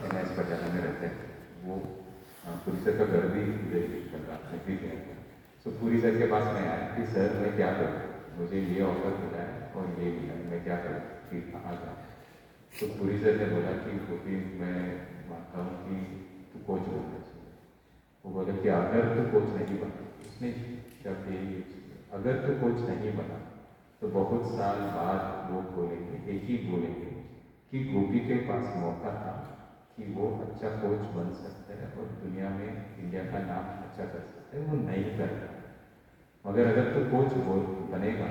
NS Patiala में रहते हैं। वो पुरी सर का घर भी इधर ही चल रहा है, भी गया। सो पुरी सर के पास मैं आया कि सर मैं क्या करूँ, मुझे ये ऑफर मिला है और ये मिला है, मैं क्या करूँ कि कहाँ जाऊँ। तो पुरी सर ने बोला कि गोपी मैं मानता हूँ कि तू कोच बनना चाहिए। वो बोले कि अगर तू कोच नहीं बना, उसने शब्द यही, अगर तू कोच नहीं बना तो बहुत साल बाद लोग बोलेंगे, एक ही बोलेंगे कि गोपी के पास मौका था कि वो अच्छा कोच बन सकता है और दुनिया में इंडिया का नाम अच्छा कर सकता है, वो नहीं कर रहा। मगर अगर तो कोच बनेगा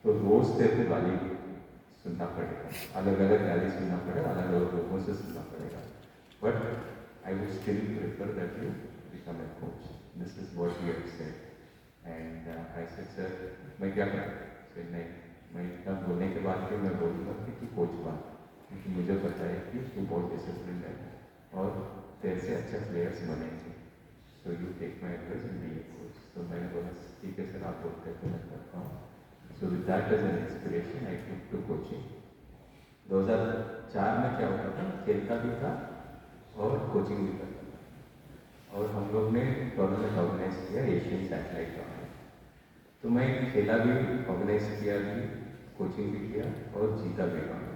तो रोज तेरे को गाली सुनना पड़ेगा, अलग अलग गाली सुनना पड़ेगा, अलग अलग लोगों से सुनना पड़ेगा। But I would still prefer that you become a coach, this is what you have said. And I said sir मैं क्या करूँ, सर नहीं, मैं इतना बोलने के बाद फिर मैं बोलूँगा कि तू कोच बन, क्योंकि मुझे पता है कि तू बहुत डिसिप्लिन है और तेरे से अच्छे प्लेयर्स बनेंगे। So you take my advice and be a coach. तो मैंने बोला ठीक है सर, आप बोलते हैं तो मैं करता हूँ। So with that as an inspiration I took to coaching. 2004 में क्या होता था, खेलता भी था और कोचिंग भी करता था। और हम लोग ने टूर्नामेंट ऑर्गेनाइज किया, एशियन सैटेलाइट टूर्नामेंट। तो मैं खेला भी, ऑर्गेनाइज किया भी, कोचिंग भी किया और जीता भी टूर्नामेंट।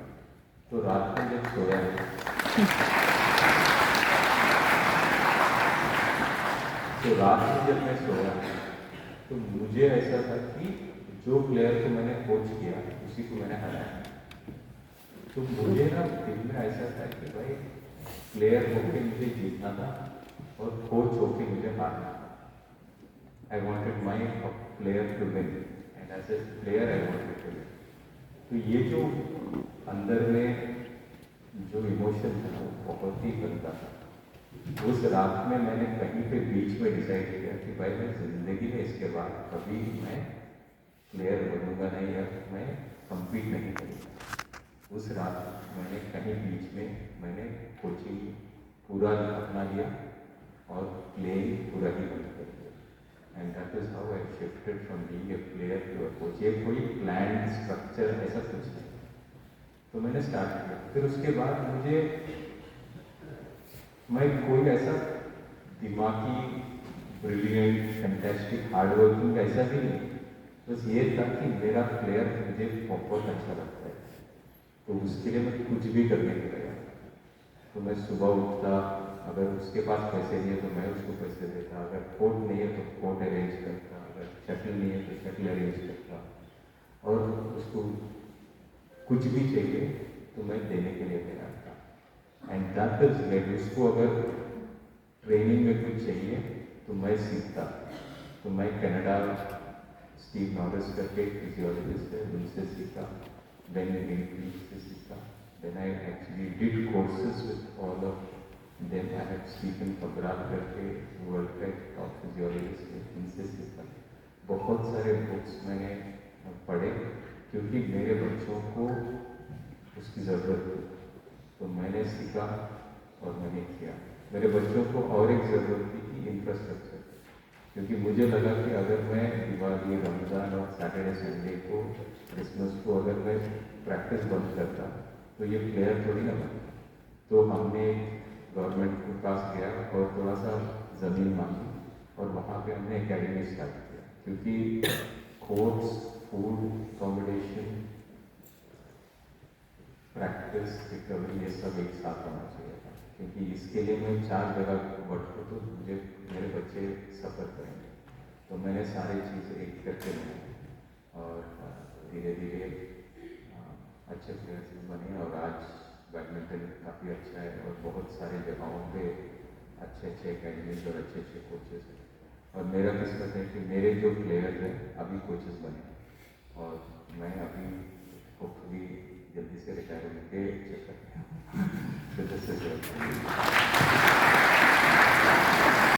तो रात में जब सोया तो रात में जब मैं सोया तो मुझे ऐसा था कि जो प्लेयर को मैंने कोच किया उसी को मैंने हराया। तो मुझे ना दिल में ऐसा था कि भाई प्लेयर होके मुझे जीतना था और कोच होके मुझे हारना था। I wanted my player to win and as a player I wanted to win. तो ये जो अंदर में जो इमोशन था वो बहुत ही गंदा था। उस रात में मैंने कहीं पे बीच में डिसाइड किया कि भाई मैं जिंदगी में इसके बाद कभी मैं प्लेयर बनूंगा नहीं या मैं कम्पीट नहीं करूँगा। उस रात मैंने कहीं बीच में मैंने कोचिंग पूरा अपना लिया और प्लेइंग पूरा ही बंद कर दिया। And that is how I shifted from being a player to a coach. ये कोई प्लान स्ट्रक्चर ऐसा कुछ नहीं, तो मैंने स्टार्ट किया। फिर उसके बाद मुझे मैं कोई ऐसा दिमागी ब्रिलियंट फैंटास्टिक हार्डवर्किंग ऐसा भी नहीं, बस ये था कि मेरा प्लेयर मुझे बहुत अच्छा लगता है, तो उसके लिए मैं कुछ भी करने के तैयार। तो मैं सुबह उठता, अगर उसके पास पैसे नहीं है तो मैं उसको पैसे देता, अगर कोर्ट नहीं है तो कोर्ट अरेंज करता, अगर शटल नहीं है तो शटल अरेंज करता, और उसको कुछ भी चाहिए तो मैं देने के लिए तैयार था। एंड दैट इज लाइक, उसको अगर ट्रेनिंग में कुछ चाहिए तो मैं सीखता। तो मैं कनाडा स्टीव नॉरिस करके फिजियोलॉजिस्ट है, उनसे सीखा, देन इंग्लिश से सीखा, then I actually did courses with all of them. I have Stephen फबराल करके वर्ल्ड के टॉप फिजियोलॉजिस्ट है, उनसे सीखा। बहुत सारे बुक्स मैंने पढ़े क्योंकि मेरे बच्चों को उसकी ज़रूरत थी, तो मैंने सीखा और मैंने किया। मेरे बच्चों को और एक ज़रूरत थी कि इंफ्रास्ट्रक्चर, क्योंकि मुझे लगा कि अगर मैं दिवाली, रमज़ान और सैटरडे संडे को, क्रिसमस को अगर मैं प्रैक्टिस बंद करता तो ये प्लेयर थोड़ी ना बनता। तो हमने गवर्नमेंट के पास गया और थोड़ा सा ज़मीन मांगी और वहाँ पे हमने एकेडमी स्टार्ट किया, क्योंकि course, food, accommodation, practice, recovery, ये सब एक साथ होना चाहिए था। क्योंकि इसके लिए मैं 4 जगह बढ़ता तो मुझे मेरे बच्चे सफ़र करेंगे। तो मैंने सारी चीज़ें एक करके बनाई और धीरे धीरे अच्छे प्लेयर्स बने और आज बैडमिंटन काफ़ी अच्छा है और बहुत सारी जगहों पे अच्छे अच्छे एकेडमीज और अच्छे अच्छे कोचेस हैं। और मेरा किस्मत है कि मेरे जो प्लेयर्स हैं अभी कोचेस बने और मैं अभी होपफुली जल्दी से रिटायर होने के चक्कर में।